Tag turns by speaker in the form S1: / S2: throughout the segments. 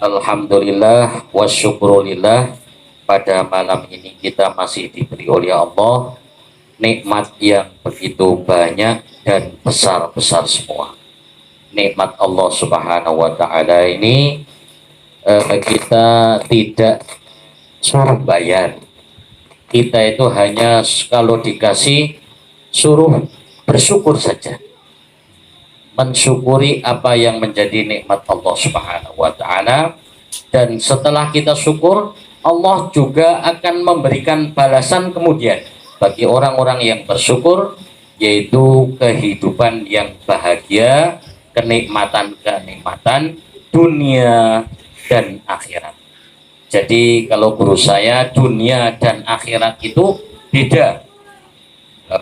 S1: Alhamdulillah wa syukurillah, pada malam ini kita masih diberi oleh Allah nikmat yang begitu banyak dan besar-besar semua. Nikmat Allah Subhanahu wa Ta'ala ini kita tidak suruh bayar. Kita itu hanya kalau dikasih suruh bersyukur saja, mensyukuri apa yang menjadi nikmat Allah Subhanahu wa Ta'ala. Dan setelah kita syukur, Allah juga akan memberikan balasan kemudian bagi orang-orang yang bersyukur, yaitu kehidupan yang bahagia, kenikmatan-kenikmatan dunia dan akhirat. Jadi kalau guru saya, dunia dan akhirat itu beda.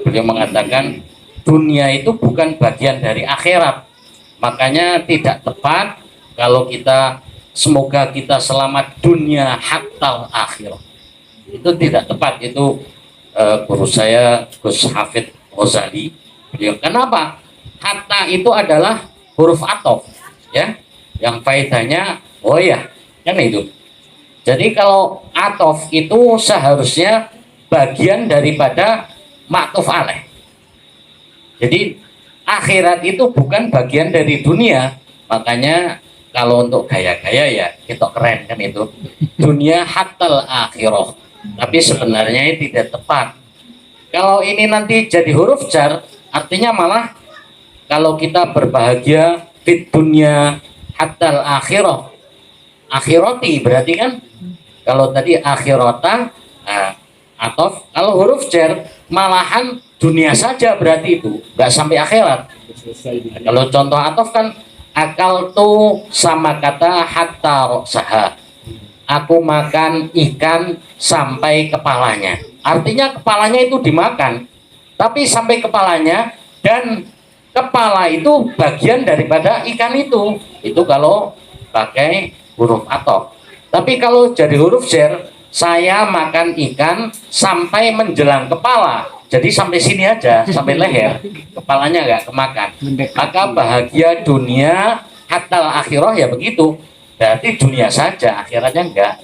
S1: Beliau mengatakan dunia itu bukan bagian dari akhirat, makanya tidak tepat kalau kita semoga kita selamat dunia hatta akhirat, itu tidak tepat. Itu guru saya Gus Hafid Ghazali, beliau kenapa hatta itu adalah huruf atof ya, yang faedahnya oh ya kan itu. Jadi kalau atof itu seharusnya bagian daripada ma'tuf alaih. Jadi akhirat itu bukan bagian dari dunia, makanya kalau untuk gaya-gaya ya kita keren kan itu dunia hatal akhirah, tapi sebenarnya ini tidak tepat. Kalau ini nanti jadi huruf jar, artinya malah kalau kita berbahagia fit dunia hatal akhirah, akhirati berarti kan kalau tadi akhirata atau kalau huruf jar malahan dunia saja, berarti itu nggak sampai akhirat. Kalau contoh atof kan akal tuh sama kata hatta roksaha, aku makan ikan sampai kepalanya, artinya kepalanya itu dimakan tapi sampai kepalanya, dan kepala itu bagian daripada ikan itu kalau pakai huruf atof. Tapi kalau jadi huruf jar, saya makan ikan sampai menjelang kepala, jadi sampai sini aja, sampai leher, kepalanya nggak kemakan, maka bahagia dunia hatta akhirah ya begitu, berarti dunia saja, akhiratnya enggak.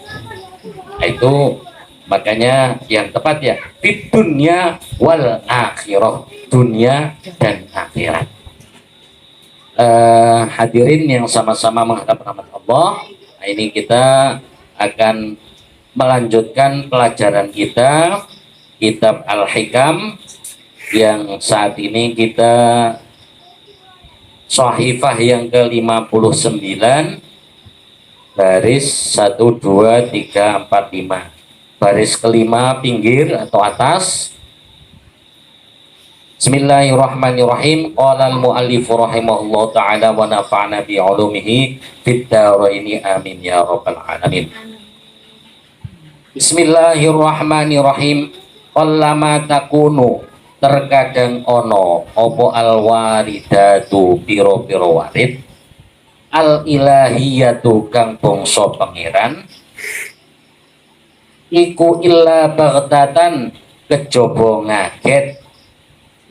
S1: Nah, itu makanya yang tepat ya fit dunia wal akhirah, dunia dan akhirat. Hadirin yang sama-sama menghadap rahmat Allah, nah ini kita akan melanjutkan pelajaran kita kitab Al-Hikam yang saat ini kita Shahifah yang ke-59 baris 1, 2, 3, 4, 5, baris kelima pinggir atau atas. Bismillahirrahmanirrahim. Qala al-mu'allif rahimahullah ta'ala wa nafa'na bi 'ulumihi fid dharaini amin ya rabbal alamin. Bismillahirrahmanirrahim. Qallama takunu, terkadang ono opo al waridatu piro-piro warid, al ilahiyatu kang bangsa pangeran, iku illa baghtatan kejaba ngaget,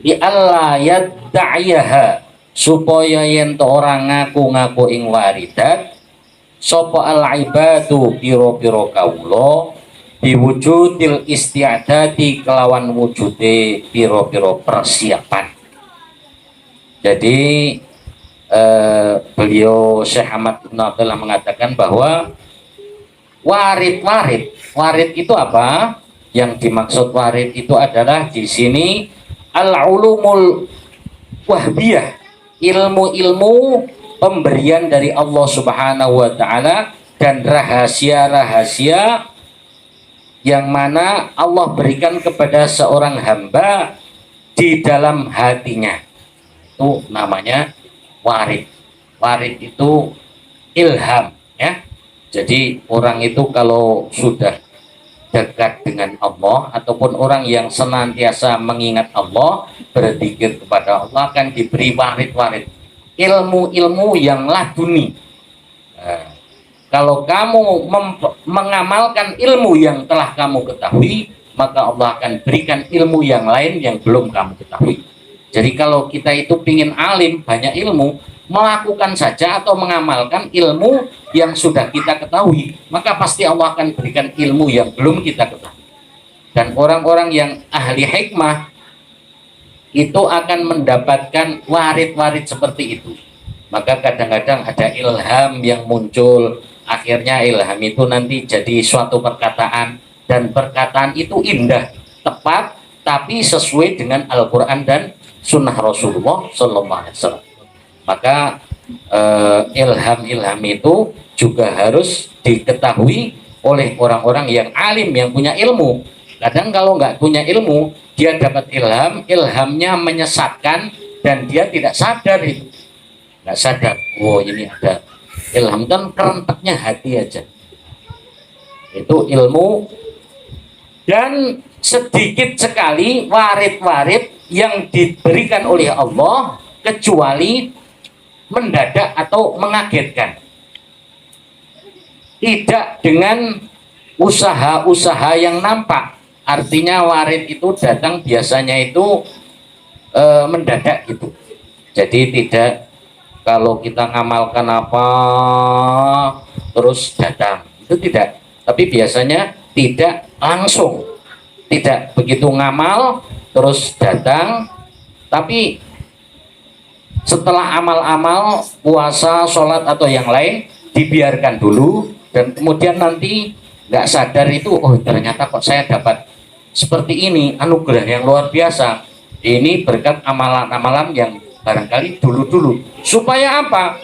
S1: li alla yadda'iyaha supaya yen ora ngaku-ngaku ing waridat, sapa al ibadu piro-piro kawula diwujudil isti'adati kelawan wujude piro-piro persiapan. Jadi beliau Syekh Ahmad bin Abdullah mengatakan bahwa warid itu apa? Yang dimaksud warid itu adalah di sini al-ulumul wahbiyah, ilmu-ilmu pemberian dari Allah Subhanahu wa Ta'ala, dan rahasia-rahasia yang mana Allah berikan kepada seorang hamba di dalam hatinya, itu namanya warid. Warid itu ilham ya. Jadi orang itu kalau sudah dekat dengan Allah ataupun orang yang senantiasa mengingat Allah, berzikir kepada Allah, akan diberi warid-warid, ilmu-ilmu yang laduni. Kalau kamu mengamalkan ilmu yang telah kamu ketahui, maka Allah akan berikan ilmu yang lain yang belum kamu ketahui. Jadi kalau kita itu pingin alim, banyak ilmu, melakukan saja atau mengamalkan ilmu yang sudah kita ketahui, maka pasti Allah akan berikan ilmu yang belum kita ketahui. Dan orang-orang yang ahli hikmah itu akan mendapatkan warid-warid seperti itu. Maka kadang-kadang ada ilham yang muncul, akhirnya ilham itu nanti jadi suatu perkataan, dan perkataan itu indah, tepat, tapi sesuai dengan Al-Quran dan Sunnah Rasulullah Sallallahu Alaihi Wasallam. Maka ilham-ilham itu juga harus diketahui oleh orang-orang yang alim, yang punya ilmu. Kadang kalau nggak punya ilmu, dia dapat ilham, ilhamnya menyesatkan, dan dia tidak sadar itu. Nggak sadar, oh ini ada ilham, kan kerentaknya hati aja. Itu ilmu. Dan sedikit sekali warid-warid yang diberikan oleh Allah, kecuali mendadak atau mengagetkan. Tidak dengan usaha-usaha yang nampak. Artinya warid itu datang biasanya itu mendadak gitu. Jadi tidak kalau kita ngamalkan apa terus datang, itu tidak. Tapi biasanya tidak langsung, tidak begitu ngamal terus datang. Tapi setelah amal-amal puasa, sholat atau yang lain dibiarkan dulu, dan kemudian nanti nggak sadar itu, oh ternyata kok saya dapat seperti ini, anugerah yang luar biasa. Ini berkat amalan-amalan yang barangkali dulu-dulu. Supaya apa?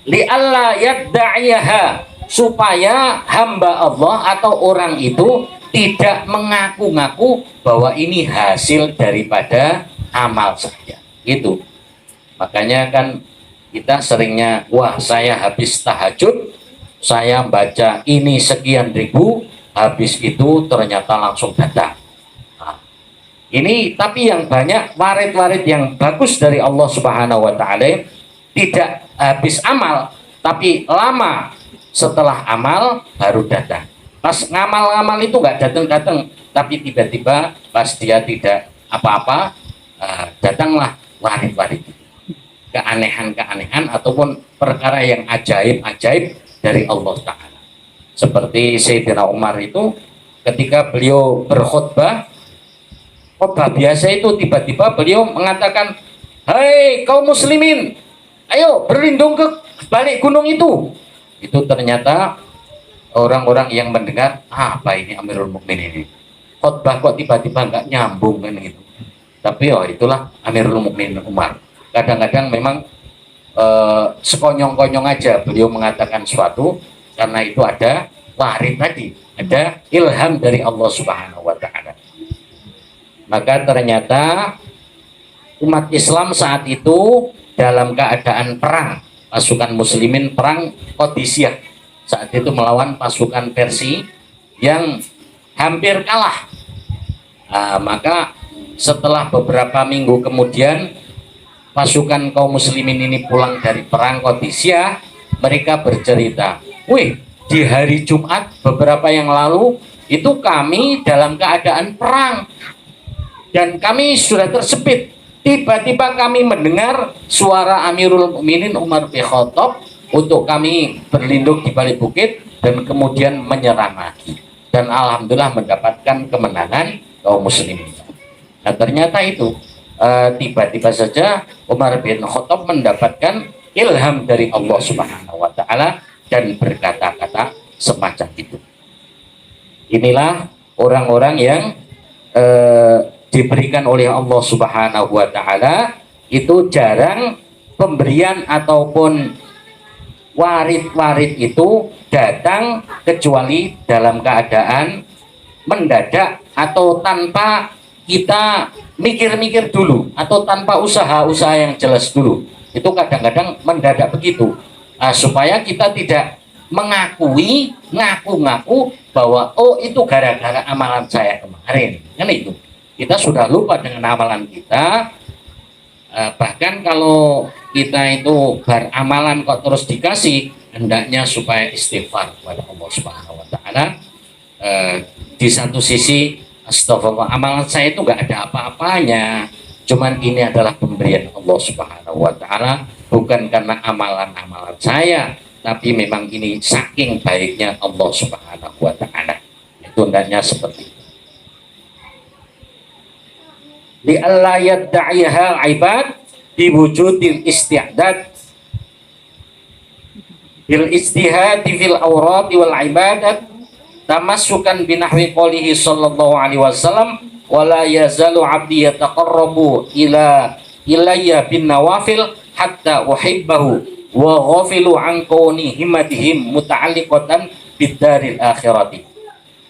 S1: Li'alla yadda'iyaha, supaya hamba Allah atau orang itu tidak mengaku-ngaku bahwa ini hasil daripada amal saja. Gitu. Makanya kan kita seringnya, wah saya habis tahajud, saya baca ini sekian ribu, habis itu ternyata langsung datang. Nah, ini tapi yang banyak warid-warid yang bagus dari Allah Subhanahu wa Ta'ala, tidak habis amal, tapi lama setelah amal baru datang. Pas ngamal-ngamal itu nggak datang-datang, tapi tiba-tiba pas dia tidak apa-apa, datanglah warid-warid, keanehan-keanehan ataupun perkara yang ajaib-ajaib dari Allah Ta'ala. Seperti Sayyidina Umar itu ketika beliau berkhutbah, khutbah biasa itu tiba-tiba beliau mengatakan, "Hai kaum muslimin, ayo berlindung ke balik gunung itu." Itu ternyata orang-orang yang mendengar, apa ini Amirul Mukminin ini? Khutbah kok tiba-tiba nggak nyambung kan gitu. Tapi oh itulah Amirul Mukminin Umar. Kadang-kadang memang sekonyong-konyong aja beliau mengatakan sesuatu, karena itu ada warid tadi, ada ilham dari Allah Subhanahu wa Ta'ala. Maka ternyata umat Islam saat itu dalam keadaan perang, pasukan muslimin perang Qadisiyah saat itu melawan pasukan Persia yang hampir kalah. Maka setelah beberapa minggu kemudian pasukan kaum muslimin ini pulang dari perang Qadisiyah, mereka bercerita, wih, di hari Jumat beberapa yang lalu itu kami dalam keadaan perang dan kami sudah tersepit. Tiba-tiba kami mendengar suara Amirul Mukminin Umar bin Khattab untuk kami berlindung di balik bukit dan kemudian menyerang lagi. Dan alhamdulillah mendapatkan kemenangan kaum muslimin. Nah ternyata itu tiba-tiba saja Umar bin Khattab mendapatkan ilham dari Allah Subhanahu wa Ta'ala dan berkata-kata semacam itu. Inilah orang-orang yang diberikan oleh Allah Subhanahu wa Ta'ala, itu jarang pemberian ataupun warid-warid itu datang kecuali dalam keadaan mendadak atau tanpa kita mikir-mikir dulu atau tanpa usaha-usaha yang jelas dulu. Itu kadang-kadang mendadak begitu. Supaya kita tidak mengakui, ngaku-ngaku bahwa oh itu gara-gara amalan saya kemarin, kan itu. Kita sudah lupa dengan amalan kita. Bahkan kalau kita itu beramalan kok terus dikasih, hendaknya supaya istighfar kepada Allah Subhanahu wa Ta'ala. Di satu sisi, astagfirullah, amalan saya itu nggak ada apa-apanya, cuman ini adalah pemberian Allah Subhanahu wa Ta'ala. bukan karena amalan-amalan saya, tapi memang ini saking baiknya Allah Subhanahu wa taala. Itu hendaknya seperti itu. Li alla yadda'iha ibad biwujudil isti'dad bil ijtihadi fil awrad wal ibadat tamassukan binahwi qoulihi sallallahu alaihi wasallam wala yazalu 'abdi yataqarrabu ilayya bin nawafil hatta uhibbahu wa ghafilu an kauni himmatihim muta'alliqatan bidaril akhirati.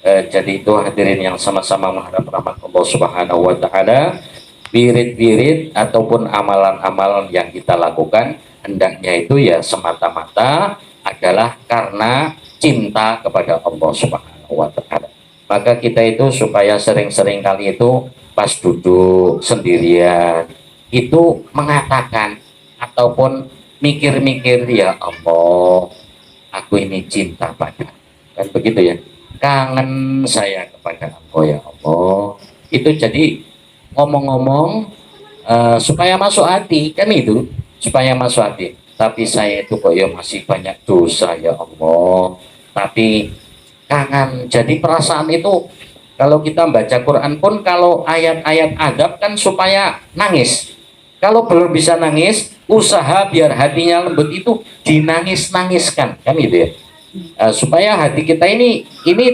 S1: Jadi itu hadirin yang sama-sama mengharap rahmat Allah Subhanahu wa taala, wirid-wirid ataupun amalan-amalan yang kita lakukan hendaknya itu ya semata-mata adalah karena cinta kepada Allah Subhanahu wa taala. Maka kita itu supaya sering-sering kali itu pas duduk sendirian itu mengatakan ataupun mikir-mikir, ya Allah, aku ini cinta pada, kan begitu ya, kangen saya kepada Engkau ya Allah. Itu jadi ngomong-ngomong supaya masuk hati, kan itu supaya masuk hati. Tapi saya itu kok ya masih banyak dosa ya Allah, tapi kangen. Jadi perasaan itu kalau kita baca Quran pun kalau ayat-ayat adab kan supaya nangis. Kalau belum bisa nangis, usaha biar hatinya lembut itu dinangis-nangiskan, kan gitu ya. Supaya hati kita ini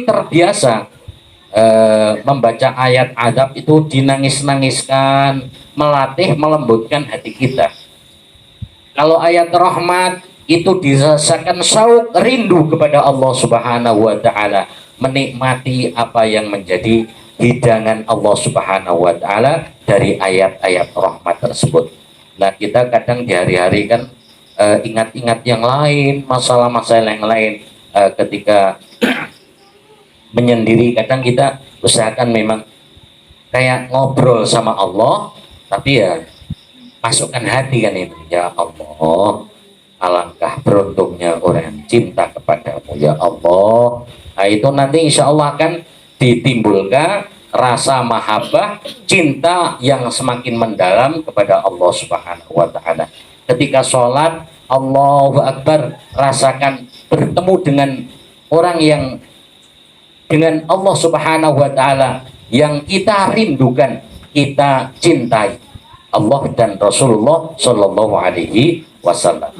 S1: terbiasa membaca ayat adab itu dinangis-nangiskan, melatih melembutkan hati kita. Kalau ayat rahmat itu dirasakan syauq, rindu kepada Allah Subhanahu wa taala, menikmati apa yang menjadi hidangan Allah Subhanahu wa taala dari ayat-ayat rahmat tersebut. Nah, kita kadang di hari-hari kan ingat-ingat yang lain, masalah-masalah yang lain, ketika menyendiri kadang kita usahakan memang kayak ngobrol sama Allah, tapi ya masukkan hati kan itu, ya Allah, alangkah beruntungnya orang yang cinta kepadamu ya Allah. Nah, itu nanti insya Allah akan ditimbulkan rasa mahabbah, cinta yang semakin mendalam kepada Allah Subhanahu wa taala. Ketika sholat, Allahu Akbar, rasakan bertemu dengan orang yang dengan Allah Subhanahu wa taala yang kita rindukan, kita cintai, Allah dan Rasulullah Shallallahu alaihi wasallam.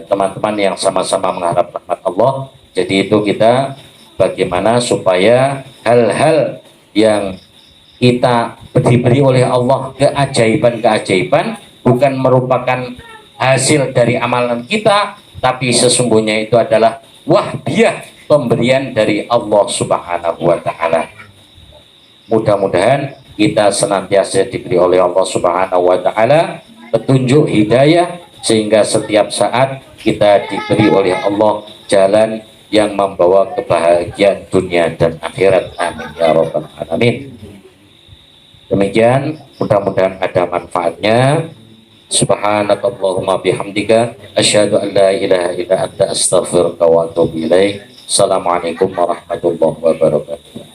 S1: Teman-teman yang sama-sama mengharap rahmat Allah, jadi itu kita bagaimana supaya hal-hal yang kita diberi oleh Allah, keajaiban-keajaiban, bukan merupakan hasil dari amalan kita, tapi sesungguhnya itu adalah wahdiah, pemberian dari Allah Subhanahu wa taala. Mudah-mudahan kita senantiasa diberi oleh Allah Subhanahu wa taala petunjuk hidayah, sehingga setiap saat kita diberi oleh Allah jalan yang membawa kebahagiaan dunia dan akhirat. Amin ya rabbal alamin. Demikian, mudah-mudahan ada manfaatnya. Subhanakallahumma bihamdika asyhadu an la ilaha illa anta astaghfiruka wa atubu ilaik. Assalamualaikum warahmatullahi wabarakatuh.